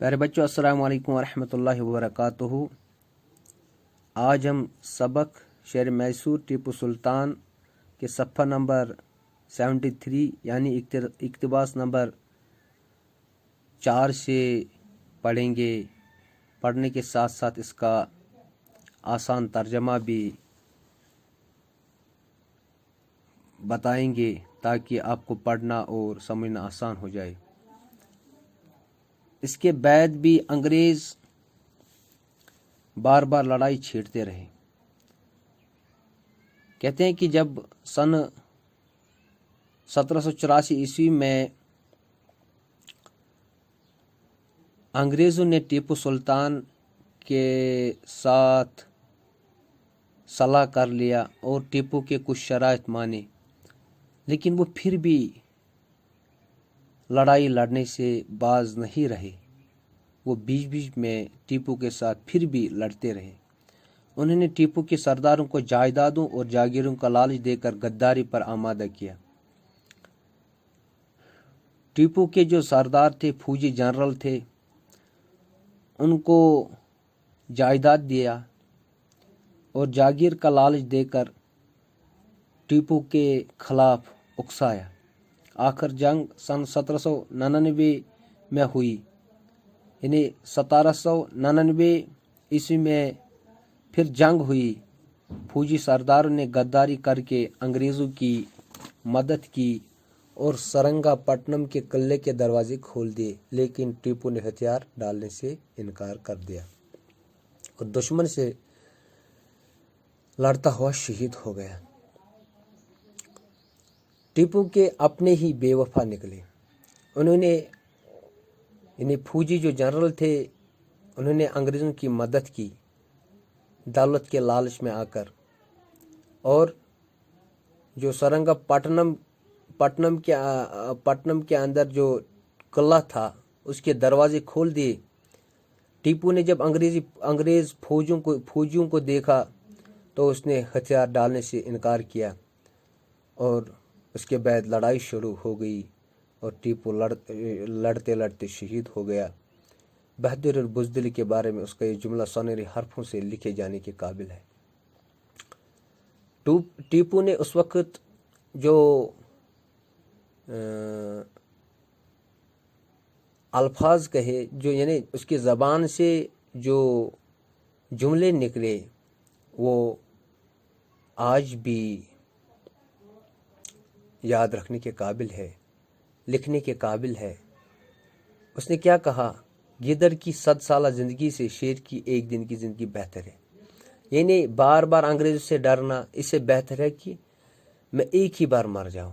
پیارے بچوں، السلام علیکم ورحمۃ اللہ وبرکاتہ۔ آج ہم سبق شعر میسور ٹیپو سلطان کے صفحہ نمبر 73 یعنی اقتباس نمبر 4 سے پڑھیں گے۔ پڑھنے کے ساتھ ساتھ اس کا آسان ترجمہ بھی بتائیں گے تاکہ آپ کو پڑھنا اور سمجھنا آسان ہو جائے۔ اس کے بعد بھی انگریز بار بار لڑائی چھیڑتے رہے۔ کہتے ہیں کہ جب سن 1784 عیسوی میں انگریزوں نے ٹیپو سلطان کے ساتھ صلح کر لیا اور ٹیپو کے کچھ شرائط مانے، لیکن وہ پھر بھی لڑائی لڑنے سے باز نہیں رہے۔ وہ بیچ بیچ میں ٹیپو کے ساتھ پھر بھی لڑتے رہے۔ انہوں نے ٹیپو کے سرداروں کو جائیدادوں اور جاگیروں کا لالچ دے کر غداری پر آمادہ کیا۔ ٹیپو کے جو سردار تھے، فوجی جنرل تھے، ان کو جائیداد دیا اور جاگیر کا لالچ دے کر ٹیپو کے خلاف اکسایا۔ آخر جنگ سن 1799 میں ہوئی، یعنی 1799 عیسوی میں پھر جنگ ہوئی۔ فوجی سرداروں نے غداری کر کے انگریزوں کی مدد کی اور سرنگا پٹنم کے قلعے کے دروازے کھول دیے، لیکن ٹیپو نے ہتھیار ڈالنے سے انکار کر دیا اور دشمن سے لڑتا ہوا شہید ہو گیا۔ ٹیپو کے اپنے ہی بے وفا نکلے۔ انہوں نے یعنی فوجی جو جنرل تھے، انہوں نے انگریزوں کی مدد کی دولت کے لالچ میں آ کر، اور جو سرنگا پٹنم کے اندر جو قلعہ تھا اس کے دروازے کھول دیے۔ ٹیپو نے جب انگریز فوجیوں کو دیکھا تو اس نے ہتھیار ڈالنے سے انکار کیا اور اس کے بعد لڑائی شروع ہو گئی اور ٹیپو لڑتے لڑتے شہید ہو گیا۔ بہادر البزدلی کے بارے میں اس کا یہ جملہ سنہرے حرفوں سے لکھے جانے کے قابل ہے۔ ٹیپو نے اس وقت جو الفاظ کہے، جو یعنی اس کی زبان سے جو جملے نکلے، وہ آج بھی یاد رکھنے کے قابل ہے، لکھنے کے قابل ہے۔ اس نے کیا کہا؟ گیدڑ کی 100 سالہ زندگی سے شیر کی ایک دن کی زندگی بہتر ہے۔ یعنی بار بار انگریزوں سے ڈرنا، اس سے بہتر ہے کہ میں ایک ہی بار مر جاؤں۔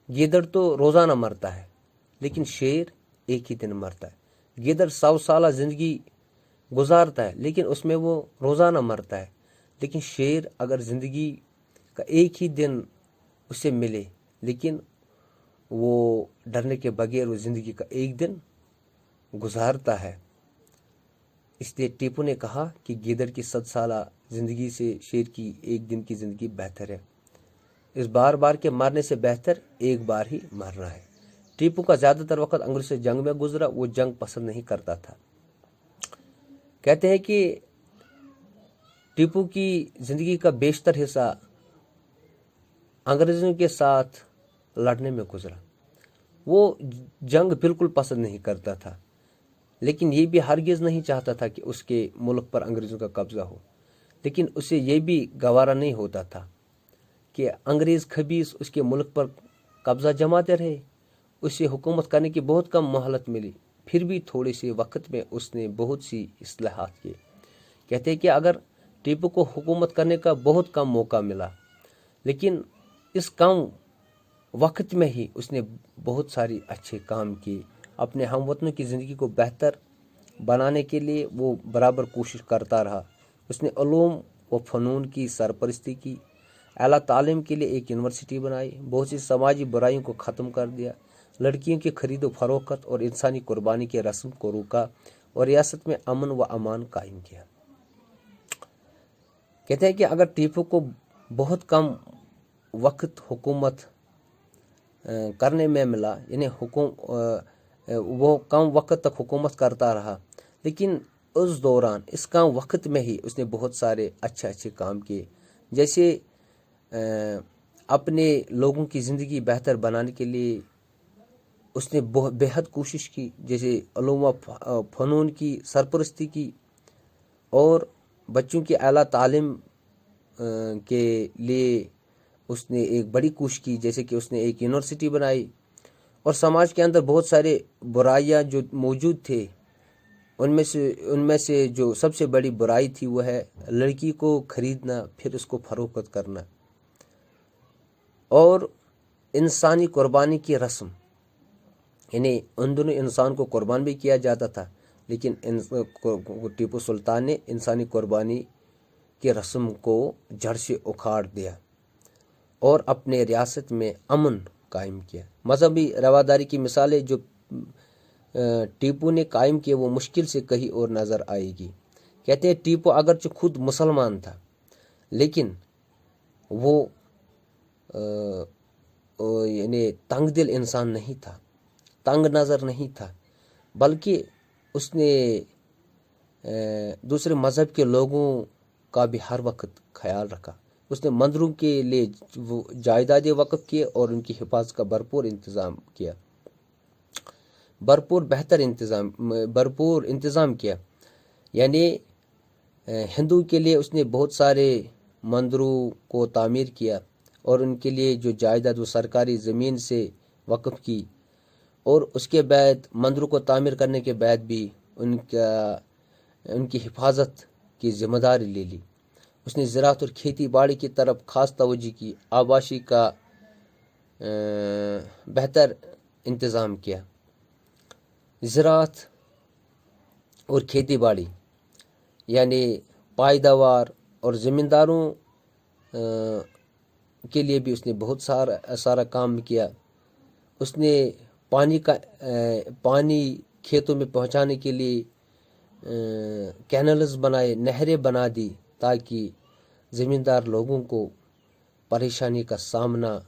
گیدڑ تو روزانہ مرتا ہے، لیکن شیر ایک ہی دن مرتا ہے۔ گیدڑ 100 سالہ زندگی گزارتا ہے، لیکن اس میں وہ روزانہ مرتا ہے، لیکن شیر اگر زندگی کا ایک ہی دن اسے ملے، لیکن وہ ڈرنے کے بغیر وہ زندگی کا ایک دن گزارتا ہے۔ اس لیے ٹیپو نے کہا کہ گیدڑ کی 100 سالہ زندگی سے شیر کی ایک دن کی زندگی بہتر ہے۔ اس بار بار کے مرنے سے بہتر ایک بار ہی مرنا ہے۔ ٹیپو کا زیادہ تر وقت انگریزوں سے جنگ میں گزرا، وہ جنگ پسند نہیں کرتا تھا۔ کہتے ہیں کہ ٹیپو کی زندگی کا بیشتر حصہ انگریزوں کے ساتھ لڑنے میں گزرا۔ وہ جنگ بالکل پسند نہیں کرتا تھا، لیکن یہ بھی ہرگز نہیں چاہتا تھا کہ اس کے ملک پر انگریزوں کا قبضہ ہو، لیکن اسے یہ بھی گوارا نہیں ہوتا تھا کہ انگریز خبیث اس کے ملک پر قبضہ جماتے رہے۔ اسے حکومت کرنے کی بہت کم مہلت ملی، پھر بھی تھوڑے سے وقت میں اس نے بہت سی اصلاحات کیے۔ کہتے ہیں کہ اگر ٹیپو کو حکومت کرنے کا بہت کم موقع ملا، لیکن اس کم وقت میں ہی اس نے بہت ساری اچھے کام کیے۔ اپنے ہم وطنوں کی زندگی کو بہتر بنانے کے لیے وہ برابر کوشش کرتا رہا۔ اس نے علوم و فنون کی سرپرستی کی، اعلیٰ تعلیم کے لیے ایک یونیورسٹی بنائی، بہت سی سماجی برائیوں کو ختم کر دیا، لڑکیوں کی خرید و فروخت اور انسانی قربانی کے رسم کو روکا اور ریاست میں امن و امان قائم کیا۔ کہتے ہیں کہ اگر ٹیپو کو بہت کم وقت حکومت کرنے میں ملا، یعنی وہ کم وقت تک حکومت کرتا رہا، لیکن اس دوران اس کم وقت میں ہی اس نے بہت سارے اچھے کام کیے، جیسے اپنے لوگوں کی زندگی بہتر بنانے کے لیے اس نے بے حد کوشش کی، جیسے علوم و فنون کی سرپرستی کی، اور بچوں کی اعلیٰ تعلیم کے لیے اس نے ایک بڑی کوشش کی، جیسے کہ اس نے ایک یونیورسٹی بنائی، اور سماج کے اندر بہت سارے برائیاں جو موجود تھے ان میں سے جو سب سے بڑی برائی تھی وہ ہے لڑکی کو خریدنا پھر اس کو فروخت کرنا، اور انسانی قربانی کی رسم، یعنی ان دنوں انسان کو قربان بھی کیا جاتا تھا، لیکن ٹیپو سلطان نے انسانی قربانی کی رسم کو جڑ سے اکھاڑ دیا اور اپنے ریاست میں امن قائم کیا۔ مذہبی رواداری کی مثالیں جو ٹیپو نے قائم کیے وہ مشکل سے کہیں اور نظر آئے گی۔ کہتے ہیں ٹیپو اگرچہ خود مسلمان تھا، لیکن وہ یعنی تنگ دل انسان نہیں تھا، تنگ نظر نہیں تھا، بلکہ اس نے دوسرے مذہب کے لوگوں کا بھی ہر وقت خیال رکھا۔ اس نے مندروں کے لیے جائیدادیں وقف کیے اور ان کی حفاظت کا بھرپور انتظام کیا، یعنی ہندو کے لیے اس نے بہت سارے مندروں کو تعمیر کیا، اور ان کے لیے جو جائیداد وہ سرکاری زمین سے وقف کی، اور اس کے بعد مندروں کو تعمیر کرنے کے بعد بھی ان کی حفاظت کی ذمہ داری لے لی۔ اس نے زراعت اور کھیتی باڑی کی طرف خاص توجہ کی، آباشی کا بہتر انتظام کیا۔ زراعت اور کھیتی باڑی یعنی پائیدار اور زمینداروں کے لیے بھی اس نے بہت سارا کام کیا۔ اس نے پانی کھیتوں میں پہنچانے کے لیے کینلز بنائے، نہریں بنا دی، تاکہ زمیندار لوگوں کو پریشانی کا سامنا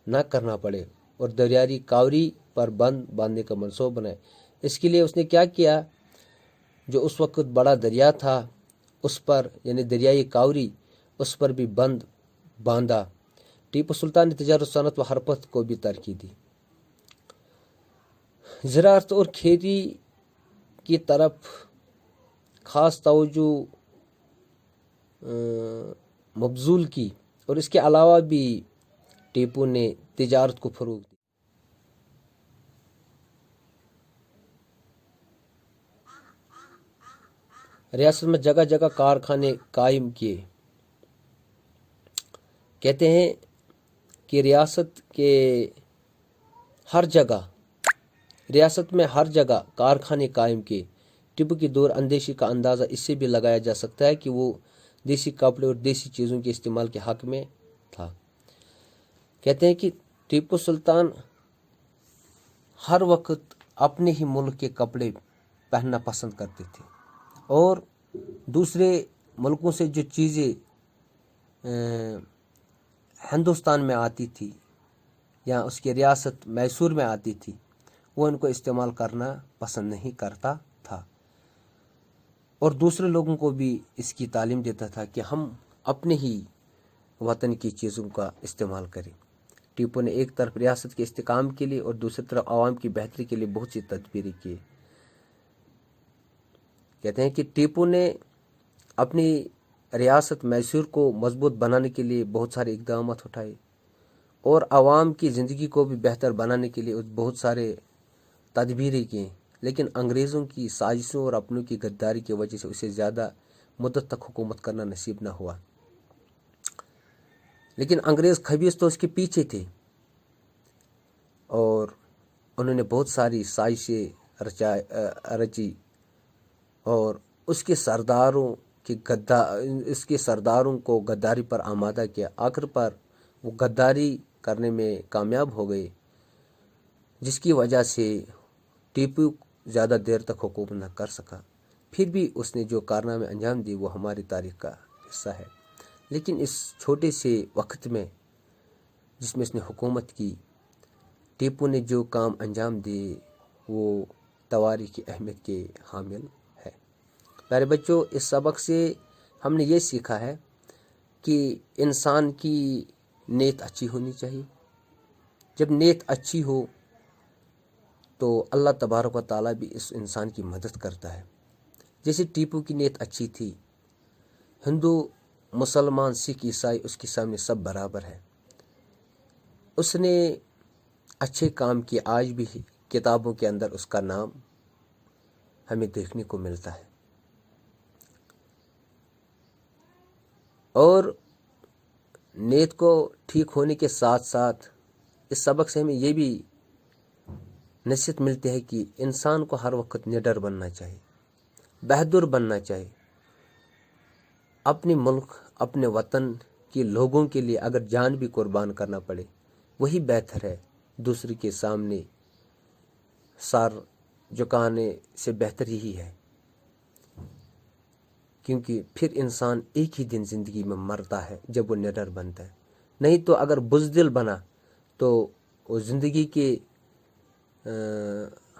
نہ کرنا پڑے، اور دریائی کاوری پر بند باندھنے کا منصوبہ بنائے۔ اس کے لیے اس نے کیا کیا، جو اس وقت بڑا دریا تھا اس پر، یعنی دریائی کاوری، اس پر بھی بند باندھا۔ ٹیپو سلطان نے تجارت، صنعت و حرفت کو بھی ترقی دی۔ زراعت اور کھیتی کی طرف خاص توجہ مبذول کی، اور اس کے علاوہ بھی ٹیپو نے تجارت کو فروغ دی۔ ریاست میں جگہ جگہ کارخانے قائم کیے۔ کہتے ہیں کہ ریاست میں ہر جگہ کارخانے قائم کیے۔ ٹیپو کی دور اندیشی کا اندازہ اس سے بھی لگایا جا سکتا ہے کہ وہ دیسی کپڑے اور دیسی چیزوں کے استعمال کے حق میں تھا۔ کہتے ہیں کہ ٹیپو سلطان ہر وقت اپنے ہی ملک کے کپڑے پہننا پسند کرتے تھے، اور دوسرے ملکوں سے جو چیزیں ہندوستان میں آتی تھی یا اس کی ریاست میسور میں آتی تھی، وہ ان کو استعمال کرنا پسند نہیں کرتا تھا، اور دوسرے لوگوں کو بھی اس کی تعلیم دیتا تھا کہ ہم اپنے ہی وطن کی چیزوں کا استعمال کریں۔ ٹیپو نے ایک طرف ریاست کے استحکام کے لیے اور دوسری طرف عوام کی بہتری کے لیے بہت سی تدبیریں کی۔ کہتے ہیں کہ ٹیپو نے اپنی ریاست میسور کو مضبوط بنانے کے لیے بہت سارے اقدامات اٹھائے، اور عوام کی زندگی کو بھی بہتر بنانے کے لیے بہت سارے تدبیریں کی، لیکن انگریزوں کی سازشوں اور اپنوں کی غداری کی وجہ سے اسے زیادہ مدت تک حکومت کرنا نصیب نہ ہوا۔ لیکن انگریز خبیث تو اس کے پیچھے تھے، اور انہوں نے بہت ساری سازشیں رچی، اور اس کے سرداروں کو غداری پر آمادہ کیا۔ آخر پر وہ غداری کرنے میں کامیاب ہو گئے، جس کی وجہ سے ٹیپو زیادہ دیر تک حکومت نہ کر سکا۔ پھر بھی اس نے جو کارنامے انجام دی وہ ہماری تاریخ کا حصہ ہے۔ لیکن اس چھوٹے سے وقت میں جس میں اس نے حکومت کی، ٹیپو نے جو کام انجام دیے وہ تواریخ کی اہمیت کے حامل ہے۔ پیارے بچوں، اس سبق سے ہم نے یہ سیکھا ہے کہ انسان کی نیت اچھی ہونی چاہیے۔ جب نیت اچھی ہو تو اللہ تبارک و تعالیٰ بھی اس انسان کی مدد کرتا ہے۔ جیسے ٹیپو کی نیت اچھی تھی، ہندو، مسلمان، سکھ، عیسائی اس کے سامنے سب برابر ہے۔ اس نے اچھے کام کیے، آج بھی کتابوں کے اندر اس کا نام ہمیں دیکھنے کو ملتا ہے۔ اور نیت کو ٹھیک ہونے کے ساتھ ساتھ اس سبق سے ہمیں یہ بھی نصیحت ملتی ہے کہ انسان کو ہر وقت نڈر بننا چاہیے، بہادر بننا چاہیے۔ اپنے ملک، اپنے وطن کے لوگوں کے لیے اگر جان بھی قربان کرنا پڑے وہی بہتر ہے، دوسرے کے سامنے سر جھکانے سے بہتر یہی ہے، کیونکہ پھر انسان ایک ہی دن زندگی میں مرتا ہے جب وہ نڈر بنتا ہے۔ نہیں تو اگر بزدل بنا تو وہ زندگی کے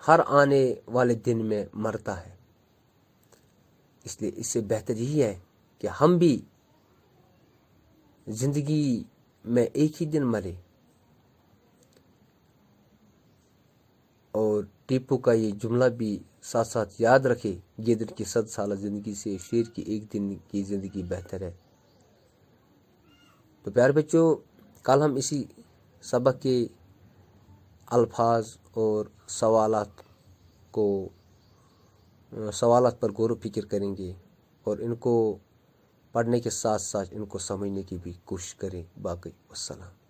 ہر آنے والے دن میں مرتا ہے۔ اس لیے اس سے بہتر یہی ہے کہ ہم بھی زندگی میں ایک ہی دن مرے۔ اور ٹیپو کا یہ جملہ بھی ساتھ ساتھ یاد رکھے، گیدڑ کی 100 سالہ زندگی سے شیر کی ایک دن کی زندگی بہتر ہے۔ تو پیارے بچوں، کل ہم اسی سبق کے الفاظ اور سوالات پر غور و فکر کریں گے، اور ان کو پڑھنے کے ساتھ ساتھ ان کو سمجھنے کی بھی کوشش کریں۔ باقی والسلام۔